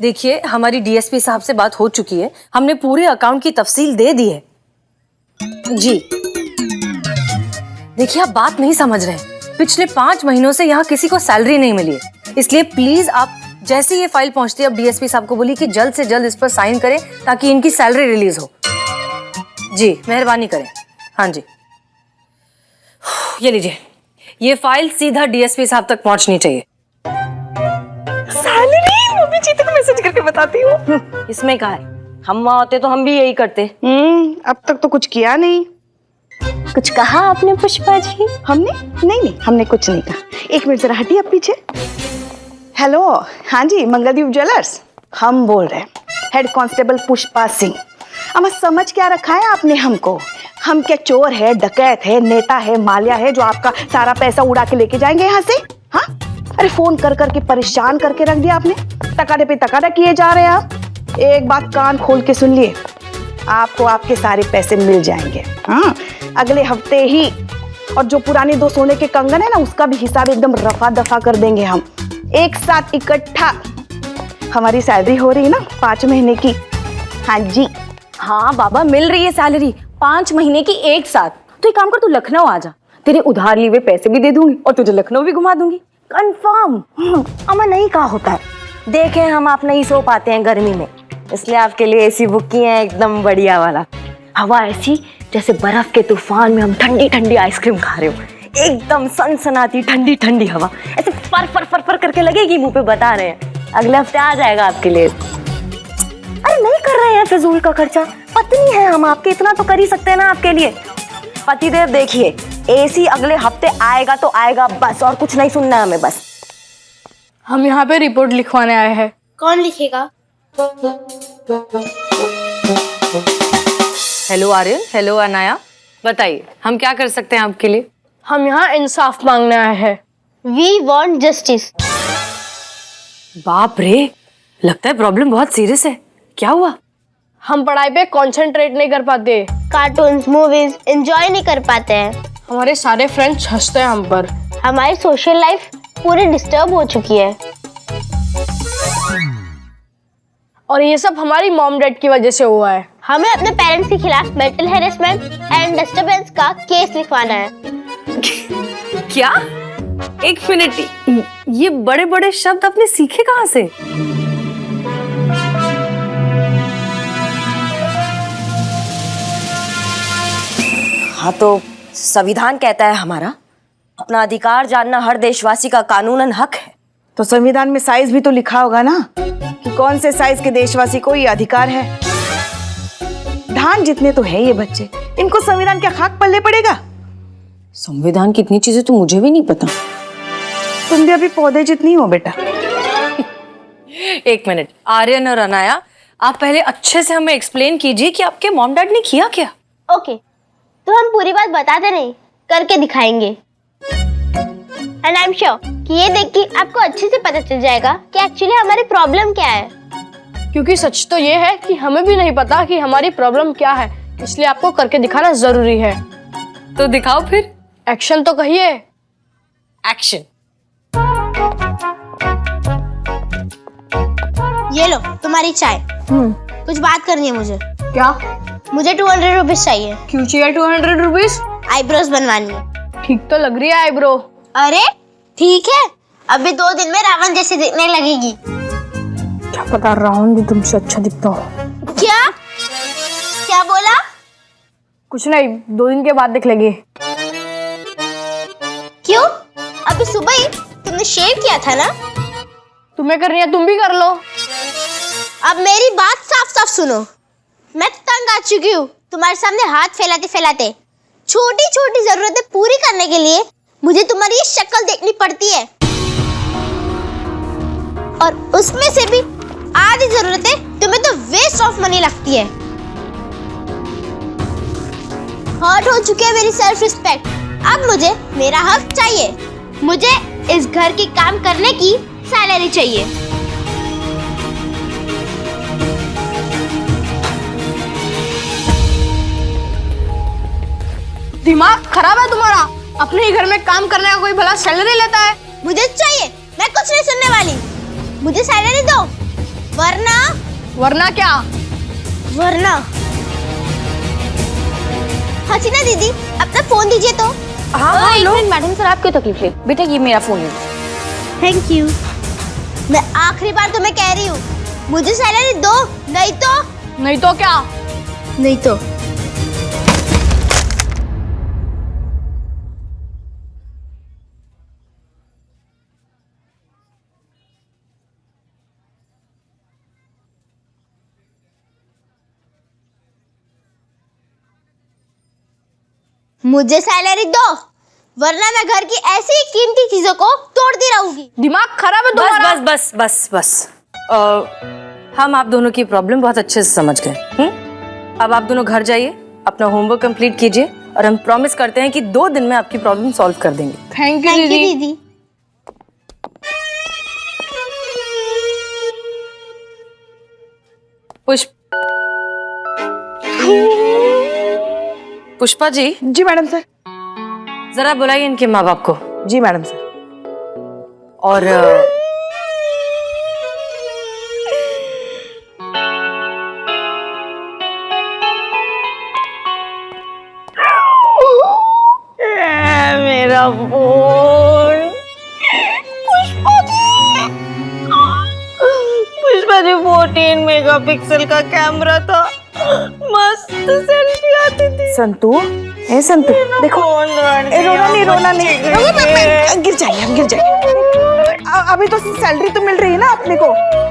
देखिए, हमारी डीएसपी साहब से बात हो चुकी है, हमने पूरे अकाउंट की तफसील दे दी है। जी देखिए, आप बात नहीं समझ रहे हैं। पिछले 5 महीनों से यहाँ किसी को सैलरी नहीं मिली है, इसलिए प्लीज आप जैसे ही ये फाइल पहुंचती है अब डीएसपी साहब को बोलिए कि जल्द से जल्द इस पर साइन करें ताकि इनकी सैलरी रिलीज हो। जी मेहरबानी करें। हाँ जी, ये लीजिए, ये फाइल सीधा डीएसपी साहब तक पहुंचनी चाहिए। सैलरी मम्मी जी तक मैसेज करके बताती हूँ। इसमें क्या है, हम वहां होते तो हम भी यही करते। अब तक तो कुछ किया नहीं। कुछ कहा आपने पुष्पा जी? हमने नहीं, हमने कुछ नहीं कहा। एक मिनट जरा हटिए आप पीछे। हेलो, हाँ जी, मंगलदीप ज्वेलर्स हम बोल रहे हैं, हेड कांस्टेबल पुष्पा सिंह। अब समझ क्या रखा है आपने हमको? हम क्या चोर है, डकैत है, नेता है, मालिया है जो आपका सारा पैसा उड़ा के लेके जाएंगे यहाँ से? हाँ, अरे फोन कर करके परेशान करके रख दिया आपने। तकादे पे तकादा किए जा रहे हैं आप। एक बात कान खोल के सुन लिए, आपको आपके सारे पैसे मिल जाएंगे। हाँ, अगले हफ्ते ही। और जो पुराने 2 सोने के कंगन है ना, उसका भी हिसाब एकदम रफा दफा कर देंगे हम, एक साथ इकट्ठा। हमारी सैलरी हो रही है ना 5 महीने की। हाँ जी। हाँ बाबा, मिल रही है सैलरी 5 महीने की एक साथ। तो एक काम कर, तू लखनऊ आ जा, तेरे उधार लिए हुए पैसे भी दे दूंगी और तुझे लखनऊ भी घुमा दूंगी। कंफर्म। अमा नहीं कहा होता है, देखे हम आप नहीं सो पाते हैं गर्मी में, इसलिए आपके लिए एसी बुक किए हैं, एकदम बढ़िया वाला। हवा ऐसी जैसे बर्फ के तूफान में हम ठंडी ठंडी आइसक्रीम खा रहे हो, एकदम सनसनाती ठंडी ठंडी हवा ऐसे फर फर फर फर करके लगेगी मुंह पे। बता रहे हैं अगले हफ्ते आ जाएगा आपके लिए। अरे नहीं कर रहे हैं फिजूल का खर्चा, पत्नी है हम आपके, इतना तो कर ही सकते हैं ना आपके लिए। पतिदेव देखिए, एसी अगले हफ्ते आएगा तो आएगा बस, और कुछ नहीं सुनना है हमें बस। हम यहाँ पे रिपोर्ट लिखवाने आए हैं। कौन लिखेगा? हेलो आर्यन, हेलो अनाया, बताइए हम क्या कर सकते हैं आपके लिए? हम यहाँ इंसाफ मांगने आए हैं। We want justice. बाप रे, लगता है प्रॉब्लम बहुत सीरियस है। क्या हुआ? हम पढ़ाई पे कंसंट्रेट नहीं कर पाते, कार्टून्स मूवीज एंजॉय नहीं कर पाते हैं, हमारे सारे फ्रेंड्स हंसते हैं हम पर, हमारी सोशल लाइफ पूरी डिस्टर्ब हो चुकी है। और ये सब हमारी मॉम डैड की वजह से हुआ है। हमें अपने पेरेंट्स के खिलाफ मेंटल हैरेसमेंट एंड डिस्टर्बेंस का केस लिखवाना है। क्या? एक मिनट, ये बड़े बड़े शब्द आपने सीखे कहाँ से? हाँ तो संविधान कहता है हमारा अपना अधिकार जानना हर देशवासी का कानूनन हक है। तो संविधान में साइज भी तो लिखा होगा ना कि कौन से साइज के देशवासी को ये अधिकार है। धान जितने तो है ये बच्चे, इनको संविधान क्या खाक पल्ले पड़ेगा? संविधान की इतनी चीजें तो मुझे भी नहीं पता। तुम भी अभी पौधे जितनी हो बेटा। एक मिनट, आर्यन और अनाया, आप पहले अच्छे से हमें एक्सप्लेन कीजिए कि आपके मॉम डैड ने किया क्या? ओके, तो हम पूरी बात बताते नहीं, करके दिखाएंगे। एंड आई एम श्योर कि ये देख के आपको अच्छे से पता चल जाएगा कि एक्चुअली हमारी प्रॉब्लम क्या है। क्योंकि सच तो ये है कि हमें भी नहीं पता कि हमारी प्रॉब्लम क्या है, इसलिए आपको करके दिखाना जरूरी है। तो दिखाओ फिर। एक्शन तो कहिए। एक्शन। ये लो तुम्हारी चाय। कुछ बात करनी है मुझे। क्या? मुझे 200 रुपीज चाहिए। क्यों चाहिए 200 रुपीज? आईब्रोज बनवानी है। ठीक तो लग रही है आईब्रो। अरे ठीक है, अभी 2 दिन में रावण जैसी दिखने लगेगी। क्या पता रावण भी तुमसे अच्छा दिखता हो। क्या क्या बोला? कुछ नहीं, 2 दिन के बाद दिख लेगी। क्यों? अभी सुबह ही तुमने शेव किया था ना। तुम्हें करनी है तुम भी कर लो। अब मेरी बात साफ साफ सुनो, मैं तंग आ चुकी हूँ तुम्हारे सामने हाथ फैलाते फैलाते। छोटी छोटी जरूरतें पूरी करने के लिए मुझे तुम्हारी ये शक्ल देखनी पड़ती है, और उसमें से भी आधी जरूरतें तुम्हें तो वेस्ट ऑफ मनी लगती है। हर्ट हो चुकी है मेरी सेल्फ रिस्पेक्ट। अब मुझे मेरा हक चाहिए। मुझे इस घर की काम करने की सैलरी चाहिए। दिमाग खराब है तुम्हारा? अपने ही घर में काम करने का कोई भला सैलरी लेता है? मुझे चाहिए, मैं कुछ नहीं सुनने वाली। मुझे सैलरी दो। वरना वरना क्या? वरना हसीना दीदी अपना फोन दीजिए तो। हाँ एक मिनट मैडम सर, आप क्यों तकलीफ ले? बेटा ये मेरा फोन है। Thank you. मैं आखिरी बार तुम्हें कह रही हूँ, मुझे सैलरी दो, नहीं नहीं तो क्या? नहीं तो मुझे सैलरी दो, वरना मैं घर की ऐसी ही कीमती चीजों को तोड़ती रहूंगी। दिमाग खराब है तुम्हारा। बस हम आप दोनों की प्रॉब्लम बहुत अच्छे से समझ गए। अब आप दोनों घर जाइए, अपना होमवर्क कंप्लीट कीजिए और हम प्रॉमिस करते हैं कि 2 दिन में आपकी प्रॉब्लम सॉल्व कर देंगे। थैंक यू थैंक यू दीदी। दीदी। पुष्पा जी, जी मैडम सर। जरा बुलाइए इनके माँ बाप को। जी मैडम सर। और मेरा फोन। पुष्पा जी 14 मेगापिक्सल का कैमरा था, मस्त सेल्फी आती थी। संतू, ए संतू देखो, रोना नहीं गिर जाइए, हम गिर जाइए। अभी तो सैलरी तो मिल रही है ना अपने को।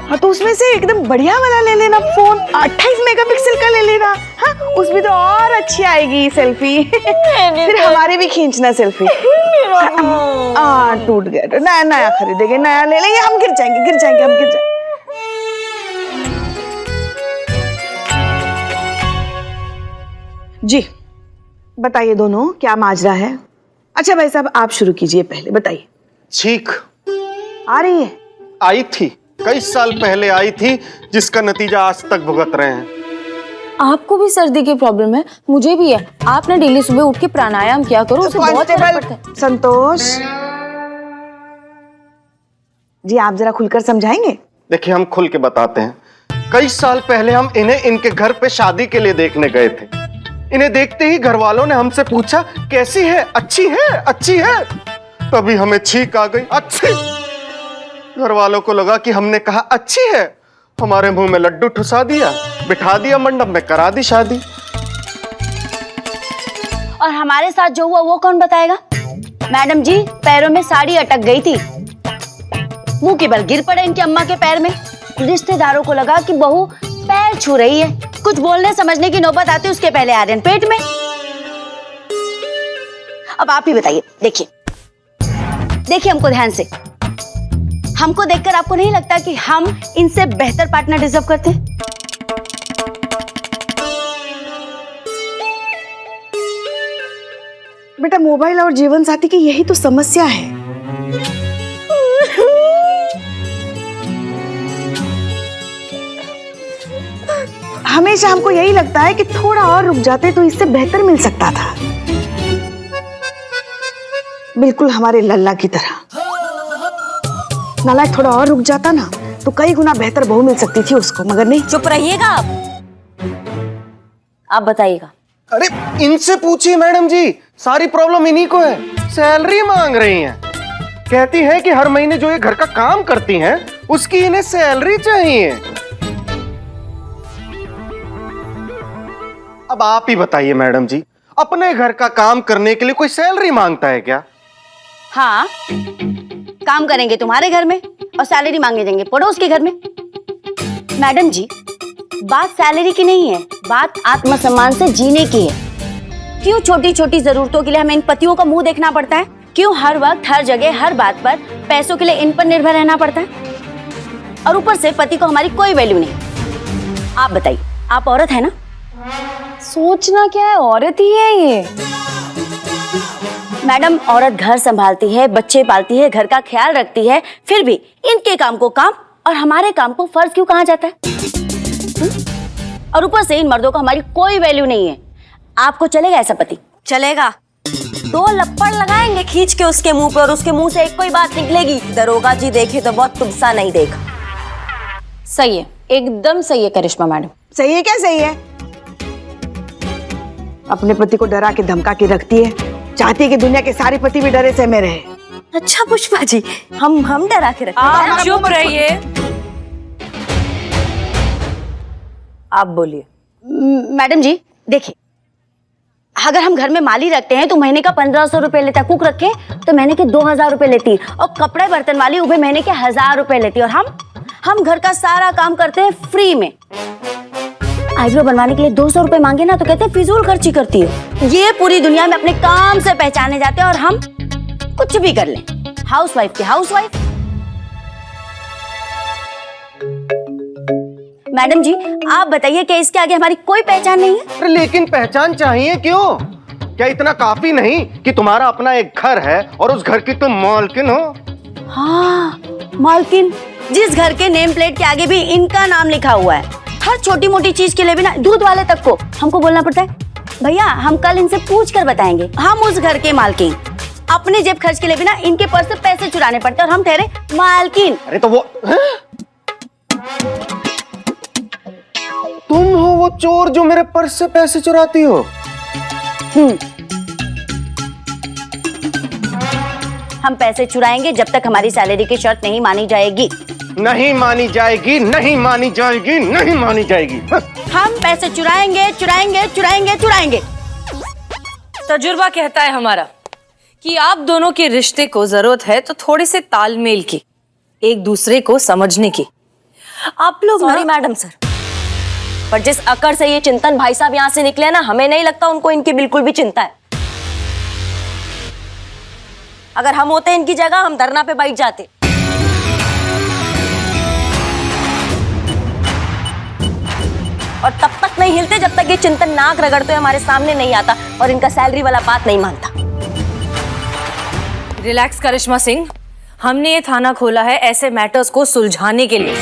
हाँ तो उसमें से एकदम बढ़िया वाला ले लेना फोन, 28 मेगापिक्सल का ले लेना। हाँ उसमें तो और अच्छी आएगी सेल्फी। फिर हमारे भी खींचना सेल्फी। टूट गया तो नया खरीदेंगे, नया ले लेंगे। हम गिर जाएंगे हम गिर जाएंगे। जी बताइए दोनों, क्या माजरा है? अच्छा भाई साहब आप शुरू कीजिए, पहले बताइए। छींक आ रही है? आई थी, कई साल पहले आई थी, जिसका नतीजा आज तक भुगत रहे हैं। आपको भी सर्दी की प्रॉब्लम है, मुझे भी है। आप ना डेली सुबह उठ के प्राणायाम किया करो, उससे बहुत फर्क पड़ता है। संतोष जी आप जरा खुलकर समझाएंगे? देखिए हम खुल के बताते हैं। कई साल पहले हम इन्हें इनके घर पे शादी के लिए देखने गए थे। इन्हें देखते ही घर वालों ने हमसे पूछा कैसी है, अच्छी है, अच्छी है। तभी हमें छींक आ गई, अच्छी। घर वालों को लगा कि हमने कहा अच्छी है, हमारे मुंह में लड्डू ठुसा दिया, बिठा दिया मंडप में, करा दी शादी। और हमारे साथ जो हुआ वो कौन बताएगा? मैडम जी पैरों में साड़ी अटक गई थी, मुंह के बल गिर पड़े इनकी अम्मा के पैर में। रिश्तेदारों को लगा कि बहू पैर छू रही है, कुछ बोलने समझने की नौबत आती उसके पहले आ रहे हैं पेट में। अब आप ही बताइए, देखिए हमको ध्यान से। हमको देखकर आपको नहीं लगता कि हम इनसे बेहतर पार्टनर डिजर्व करते हैं? बेटा मोबाइल और जीवन साथी की यही तो समस्या है। हमेशा हमको यही लगता है कि थोड़ा और रुक जाते तो इससे बेहतर मिल सकता था, बिल्कुल हमारे लल्ला की तरह। नालायक थोड़ा और रुक जाता ना तो कई गुना बेहतर बहू मिल सकती थी उसको, मगर नहीं। चुप रहिएगा आप बताइएगा। अरे इनसे पूछिए मैडम जी, सारी प्रॉब्लम इन्हीं को है। सैलरी मांग रही हैं, कहती हैं कि हर महीने जो ये घर का काम करती हैं उसकी इन्हें सैलरी चाहिए। अब आप ही बताइए मैडम जी, अपने घर का काम करने के लिए कोई सैलरी मांगता है क्या? हाँ काम करेंगे तुम्हारे घर में और सैलरी मांगे जाएंगे पड़ोस के घर में। मैडम जी बात सैलरी की नहीं है, बात आत्मसम्मान से जीने की है। क्यों छोटी छोटी जरूरतों के लिए हमें इन पतियों का मुंह देखना पड़ता है? क्यों हर वक्त हर जगह हर बात पर पैसों के लिए इन पर निर्भर रहना पड़ता है? और ऊपर से पति को हमारी कोई वैल्यू नहीं। आप बताइए, आप औरत है ना? सोचना क्या है, औरत ही है ये। मैडम औरत घर संभालती है, बच्चे पालती है, घर का ख्याल रखती है, फिर भी इनके काम को काम और हमारे काम को फर्ज क्यों कहा जाता है? और ऊपर से इन मर्दों को हमारी कोई वैल्यू नहीं है। आपको चलेगा ऐसा पति? चलेगा? 2 लप्पड़ लगाएंगे खींच के उसके मुंह पे और उसके मुंह से एक कोई बात निकलेगी, दरोगा जी देखे तो बहुत तुमसा नहीं देखा। सही है, एकदम सही है करिश्मा मैडम। सही है, क्या सही है? अपने पति को डरा के धमका के रखती है, चाहती है कि दुनिया के सारे पति भी डरे से में रहे। अच्छा पुष्पा जी, हम डरा के रखते हैं। आप चुप रहिए, आप बोलिए। मैडम जी देखिए, अगर हम घर में माली रखते हैं तो महीने का 1500 रुपए लेता, कुक रखे तो महीने के 2000 रुपए लेती, और कपड़े बर्तन वाली उभे महीने के 1000 रुपए लेती, और हम घर का सारा काम करते हैं फ्री में। आईब्रो बनवाने के लिए 200 रुपए मांगे ना तो कहते हैं फिजूल खर्ची करती है। ये पूरी दुनिया में अपने काम से पहचाने जाते हैं और हम कुछ भी कर लें, हाउसवाइफ की हाउसवाइफ। मैडम जी आप बताइए, क्या इसके आगे हमारी कोई पहचान नहीं है? अरे लेकिन पहचान चाहिए क्यों? क्या इतना काफी नहीं कि तुम्हारा अपना एक घर है और उस घर की तुम मालकिन हो? हाँ मालकिन, जिस घर के नेम प्लेट के आगे भी इनका नाम लिखा हुआ है। हर छोटी मोटी चीज के लिए भी ना, दूध वाले तक को हमको बोलना पड़ता है भैया हम कल इनसे पूछ कर बताएंगे। हम उस घर के मालकिन, अपने जेब खर्च के लिए भी ना इनके पर्स से पैसे चुराने पड़ते हैं और हम ठहरे मालकिन। अरे तो वो तुम हो वो चोर जो मेरे पर्स से पैसे चुराती हो? हम पैसे चुराएंगे जब तक हमारी सैलरी की शर्त नहीं मानी जाएगी। नहीं मानी जाएगी, नहीं मानी जाएगी, नहीं मानी जाएगी। हम पैसे चुराएंगे चुराएंगे चुराएंगे चुराएंगे। तजुर्बा कहता है हमारा कि आप दोनों के रिश्ते को जरूरत है तो थोड़े से तालमेल की, एक दूसरे को समझने की। आप लोग सॉरी मैडम सर, पर जिस अकड़ से ये चिंतन भाई साहब यहाँ से निकले ना, हमें नहीं लगता उनको इनकी बिल्कुल भी चिंता है। अगर हम होते इनकी जगह हम धरना पे बैठ जाते। और तब तक नहीं हिलते जब तक ये चिंतन नाक रगड़ते हुए हमारे सामने नहीं आता और इनका सैलरी वाला बात नहीं मानता। रिलैक्स करिश्मा सिंह, हमने ये थाना खोला है ऐसे मैटर्स को सुलझाने के लिए,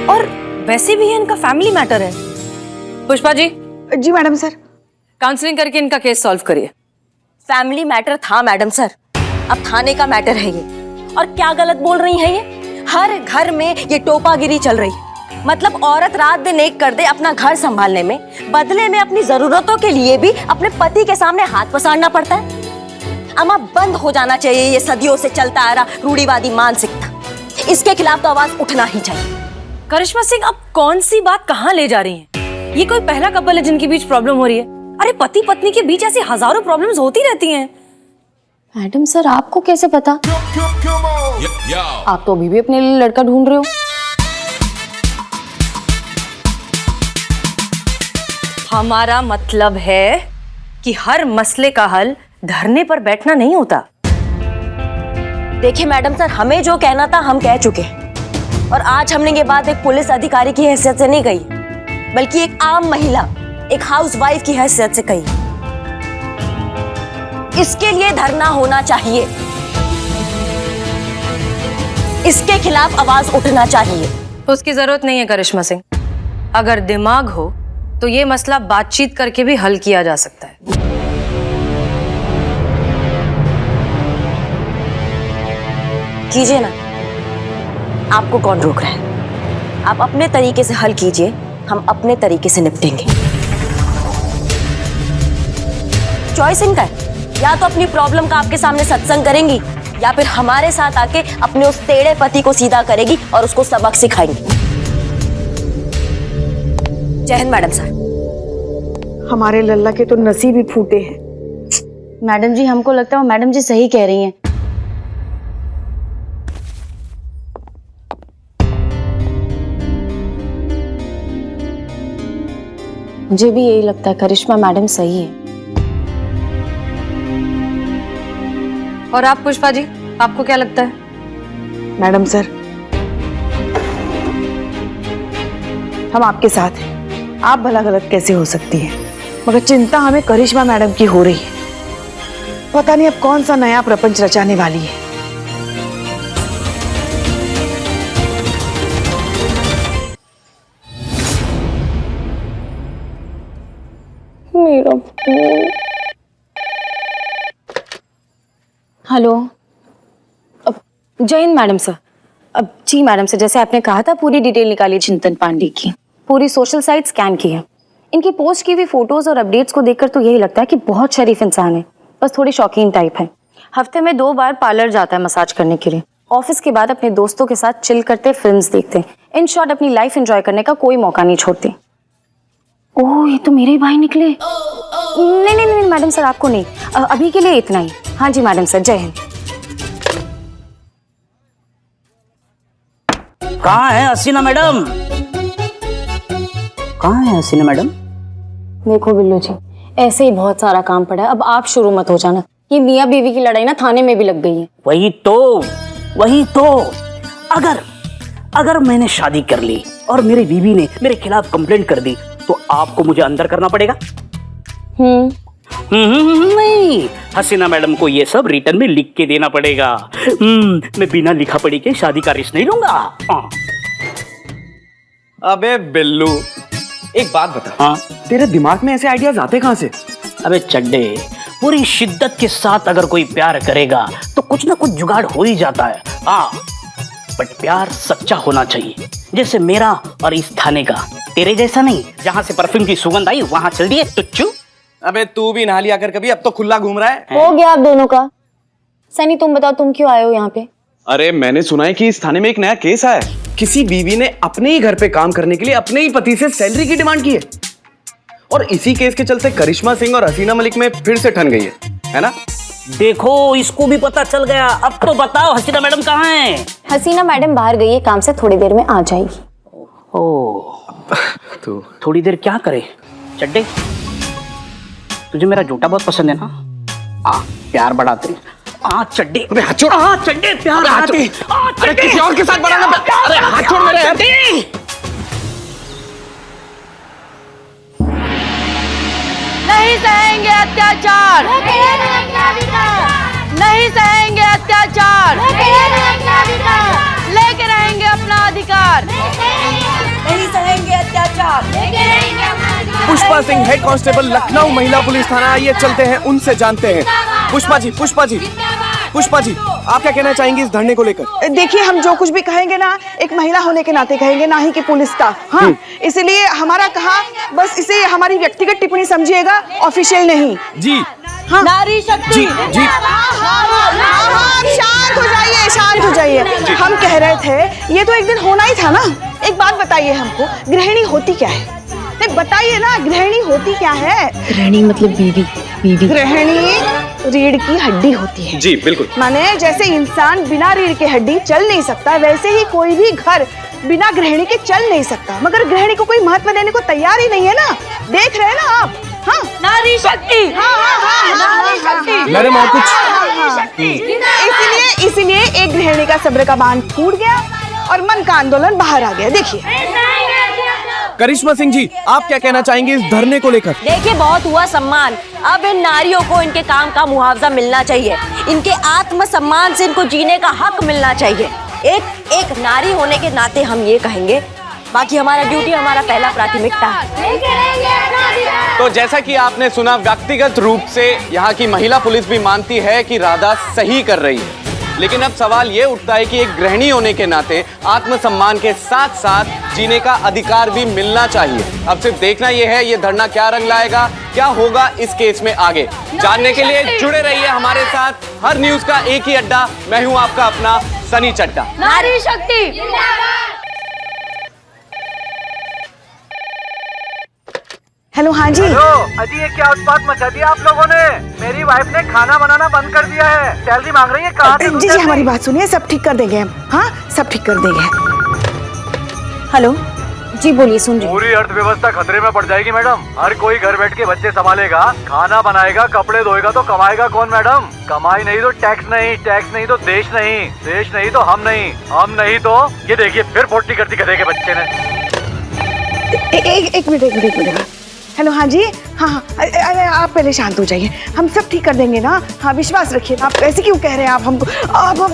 और वैसे भी ये इनका फैमिली मैटर है। पुष्पा जी। जी मैडम सर। काउंसलिंग करके इनका केस सॉल्व करिए। फैमिली मैटर था मैडम सर, अब थाने का मैटर है ये। और क्या गलत बोल रही है ये? हर घर में ये टोपागिरी चल रही है। मतलब औरत रात दिन एक कर दे अपना घर संभालने में, बदले में अपनी जरूरतों के लिए भी अपने पति के सामने हाथ पसारना पड़ता है। अम्मा बंद हो जाना चाहिए ये सदियों से चलता आ रहा रूढ़िवादी मानसिकता। इसके खिलाफ तो आवाज उठना ही चाहिए। करिश्मा सिंह, आप कौन सी बात कहाँ ले जा रही हैं? ये कोई पहला कपल है जिनके बीच प्रॉब्लम हो रही है? अरे पति पत्नी के बीच ऐसी हजारों प्रॉब्लम्स होती रहती हैं। मैडम सर आपको कैसे पता? आप तो अभी भी अपने लिए लड़का ढूंढ रहे हो। हमारा मतलब है कि हर मसले का हल धरने पर बैठना नहीं होता। देखिए मैडम सर, हमें जो कहना था हम कह चुके हैं, और आज हमने ये बात एक पुलिस अधिकारी की हैसियत से नहीं कही, बल्कि एक आम महिला, एक हाउसवाइफ की हैसियत से कही। इसके लिए धरना होना चाहिए, इसके खिलाफ आवाज उठना चाहिए। उसकी जरूरत नहीं है करिश्मा सिंह। अगर दिमाग हो तो ये मसला बातचीत करके भी हल किया जा सकता है। कीजिए ना, आपको कौन रोक रहा है? आप अपने तरीके से हल कीजिए, हम अपने तरीके से निपटेंगे। चॉइस इनका है, या तो अपनी प्रॉब्लम का आपके सामने सत्संग करेंगी, या फिर हमारे साथ आके अपने उस टेढ़े पति को सीधा करेगी और उसको सबक सिखाएंगी। जय हिंद मैडम सर। हमारे लल्ला के तो नसीब ही फूटे हैं। मैडम जी हमको लगता है वो मैडम जी सही कह रही हैं। मुझे भी यही लगता है, करिश्मा मैडम सही है। और आप पुष्पा जी, आपको क्या लगता है? मैडम सर, हम आपके साथ हैं। आप भला गलत कैसे हो सकती हैं? मगर चिंता हमें करिश्मा मैडम की हो रही है। पता नहीं अब कौन सा नया प्रपंच रचाने वाली है। मेरा हेलो। जय हिंद मैडम सर। अब जी मैडम से जैसे आपने कहा था पूरी डिटेल निकाली चिंतन पांडे की, पूरी सोशल साइट स्कैन की है। इनकी पोस्ट की हुई फोटोज और अपडेट्स को देखकर तो यही लगता है कि बहुत शरीफ इंसान है, बस थोड़ी शौकीन टाइप है। हफ्ते में 2 बार पार्लर जाता है मसाज करने के लिए। ऑफिस के बाद अपने दोस्तों के साथ चिल करते, फिल्म्स देखते, इन शॉर्ट अपनी लाइफ एंजॉय करने का कोई मौका नहीं छोड़ते। ओह ये तो मेरे ही भाई निकले। नहीं नहीं नहीं मैडम सर आपको नहीं, अभी के लिए इतना ही। हाँ जी मैडम सर, जय हिंद। कहाँ है हसीना मैडम? कहाँ है हसीना मैडम? देखो बिल्लू जी, ऐसे ही बहुत सारा काम पड़ा है, अब आप शुरू मत हो जाना। ये मियाँ बीवी की लड़ाई ना थाने में भी लग गई है। वही तो अगर मैंने शादी कर ली और मेरी बीवी ने मेरे खिलाफ कंप्लेंट कर दी तो आपको मुझे अंदर करना पड़ेगा? नहीं, हसीना मैडम को ये सब रिटर्न में लिख के देना पड़ेगा। मैं बिना लिखा पढ़ी के शादी का रिश्ता नहीं लूंगा। हाँ। अबे बिल्लू, एक बात बता। हाँ? तेरे दिमाग में ऐसे आइडियाज आते कहाँ से? अबे चड्डे, पूरी शिद्दत के साथ अगर कोई प्यार करेगा तो कुछ ना कुछ जुगाड़ हो ही जाता है। हाँ, बट प्यार सच्चा होना चाहिए, जैसे मेरा और इस थाने का। तेरे जैसा नहीं, जहाँ से परफ्यूम की सुगंध आई वहां चल दिए टुच्चू। अबे तू भी नहा लिया कर कभी, अब तो खुला घूम रहा है। हो गया आप दोनों का। सनी तुम बताओ, तुम क्यों आए हो यहाँ पे? अरे मैंने सुना है कि इस थाने में एक नया केस आया है। किसी बीवी ने अपने ही घर पे काम करने के लिए अपने ही पति से सैलरी की डिमांड की है, और इसी केस के चलते करिश्मा सिंह और हसीना मलिक में फिर से ठन गई है ना? देखो, इसको भी पता चल गया। अब तो बताओ हसीना मैडम कहाँ है? हसीना मैडम बाहर गई है काम से, थोड़ी देर में आ जाएगी। ओह, तो थोड़ी देर क्या करे? चड्डे, तुझे मेरा जूता बहुत पसंद है ना? प्यार बढ़ाते। चड्डे, अबे हाथ छोड़। चड्डे प्यार बढ़ाते। अरे किसी और के साथ बढ़ाना। अरे हाथ छोड़ मेरे। नहीं सहेंगे अत्याचार, नहीं सहेंगे अत्याचार, लेके रहेंगे अपना अधिकार, नहीं सहेंगे अत्याचार। पुष्पा सिंह, हेड कांस्टेबल, लखनऊ महिला पुलिस थाना। आइए चलते हैं, उनसे जानते हैं। पुष्पा जी, आप क्या कहना चाहेंगे इस धरने को लेकर? देखिए, हम जो कुछ भी कहेंगे ना, एक महिला होने के नाते कहेंगे, ना ही कि पुलिस का। हाँ, इसलिए हमारा कहा, बस इसे हमारी व्यक्तिगत टिप्पणी समझिएगा, ऑफिशियल नहीं। जी हाँ, नारी शक्ति। जी शांत हो जाइए। हम कह रहे थे ये तो एक दिन होना ही था ना। एक बात बताइए हमको, गृहिणी होती क्या है? नहीं बताइए ना, गृहिणी होती क्या है? गृहिणी मतलब बीवी। गृहिणी रीढ़ की हड्डी होती है। जी बिल्कुल। माने जैसे इंसान बिना रीढ़ की हड्डी चल नहीं सकता, वैसे ही कोई भी घर बिना गृहिणी के चल नहीं सकता। मगर गृहिणी को कोई महत्व देने को तैयार ही नहीं है ना। देख रहे हैं ना आप? हाँ, नारी शक्ति। नारी शक्ति। मैडम और कुछ? इसलिए एक गृहिणी का सब्र का बांध टूट गया और मन का आंदोलन बाहर आ गया। देखिए करिश्मा सिंह जी, आप क्या कहना चाहेंगे इस धरने को लेकर? देखिए, बहुत हुआ सम्मान, अब इन नारियों को इनके काम का मुआवजा मिलना चाहिए। इनके आत्मसम्मान से इनको जीने का हक मिलना चाहिए। एक नारी होने के नाते हम ये कहेंगे, बाकी हमारा ड्यूटी, हमारा पहला प्राथमिकता है। तो जैसा कि आपने सुना, व्यक्तिगत रूप से यहाँ की महिला पुलिस भी मानती है कि राधा सही कर रही है, लेकिन अब सवाल ये उठता है कि एक गृहिणी होने के नाते आत्मसम्मान के साथ साथ जीने का अधिकार भी मिलना चाहिए। अब सिर्फ देखना यह है ये धरना क्या रंग लाएगा, क्या होगा इस केस में आगे। जानने के लिए जुड़े रहिए हमारे साथ। हर न्यूज का एक ही अड्डा, मैं हूं आपका अपना सनी चड्डा। नारी शक्ति। हेलो, हाँ जी। अजी, ये क्या उत्पात मचा दिया आप लोगों ने? मेरी वाइफ ने खाना बनाना बंद कर दिया है, सैलरी मांग रही है। कहाँ से? जी हमारी बात सुनिए, सब ठीक कर देंगे हम। हाँ, सब ठीक कर देंगे। हेलो जी, बोलिए, सुन रही हूँ। पूरी अर्थव्यवस्था खतरे में पड़ जाएगी मैडम। हर कोई घर बैठ के बच्चे संभालेगा, खाना बनाएगा, कपड़े धोएगा, तो कमाएगा कौन मैडम? कमाई नहीं तो टैक्स नहीं, टैक्स नहीं तो देश नहीं, देश नहीं तो हम नहीं, हम नहीं तो ये देखिए फिर पोटी करती गधे के बच्चे ने। एक मिनट। हेलो, हाँ जी। हाँ, आप पहले शांत हो जाइए, हम सब ठीक कर देंगे ना। हाँ, विश्वास रखिए। आप ऐसे क्यों कह रहे हैं? आप हमको हम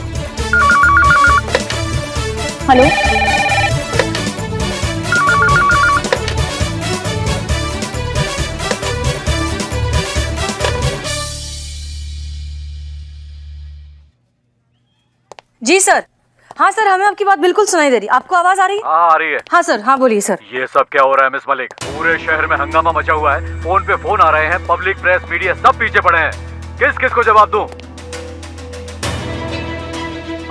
हेलो, जी सर, हाँ सर, हमें आपकी बात बिल्कुल सुनाई दे रही। आपको आवाज आ रही है? हाँ आ रही है। हाँ सर, हाँ बोलिए सर। ये सब क्या हो रहा है मिस मलिक? पूरे शहर में हंगामा मचा हुआ है, फोन पे फोन आ रहे हैं, पब्लिक, प्रेस, मीडिया सब पीछे पड़े हैं। किस किस को जवाब दूं?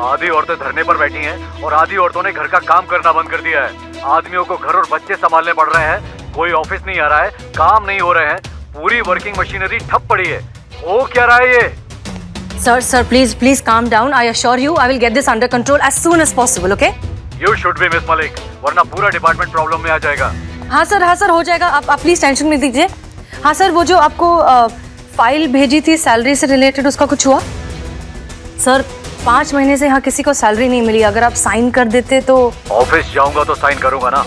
आधी औरतें धरने पर बैठी हैं और आधी औरतों ने घर का काम करना बंद कर दिया है। आदमियों को घर और बच्चे संभालने पड़ रहे हैं, कोई ऑफिस नहीं आ रहा है, काम नहीं हो रहे हैं, पूरी वर्किंग मशीनरी ठप पड़ी है। हो क्या रहा है ये? Sir please calm down. I assure you I will get this under control as soon as possible, okay? You should be miss Malik, वरना पूरा डिपार्टमेंट प्रॉब्लम में आ जाएगा। हाँ सर हो जाएगा। आप प्लीज टेंशन मत लीजिए। हाँ सर, वो जो आपको फाइल भेजी थी सैलरी से रिलेटेड, उसका कुछ हुआ? सर 5 महीने से यहाँ किसी को सैलरी नहीं मिली, अगर आप साइन कर देते तो। ऑफिस जाऊंगा तो साइन करूंगा ना,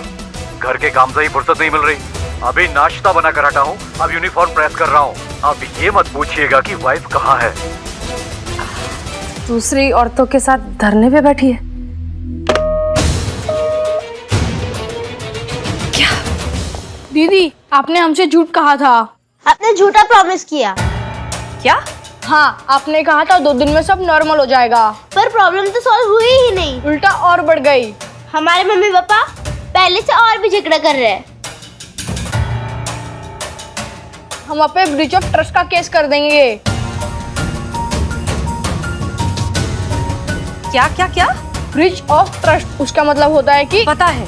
घर के काम से ही फुर्सत नहीं मिल रही। अभी नाश्ता बना कर हटा हूँ, अब यूनिफॉर्म प्रेस कर रहा हूँ। अब ये मत पूछिएगा कि वाइफ कहाँ है। दूसरी औरतों के साथ धरने पे बैठी है। दीदी, आपने हमसे झूठ कहा था। आपने झूठा प्रॉमिस किया। क्या? हाँ, आपने कहा था 2 दिन में सब नॉर्मल हो जाएगा, पर प्रॉब्लम तो सॉल्व हुई ही नहीं, उल्टा और बढ़ गई। हमारे मम्मी पापा पहले से और भी झगड़ा कर रहे हैं। हम आप पे ब्रीच ऑफ ट्रस्ट का केस कर देंगे। क्या? ब्रीच ऑफ ट्रस्ट, उसका मतलब होता है कि पता है।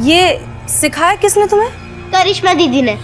ये सिखाया किसने तुम्हें? करिश्मा दीदी ने।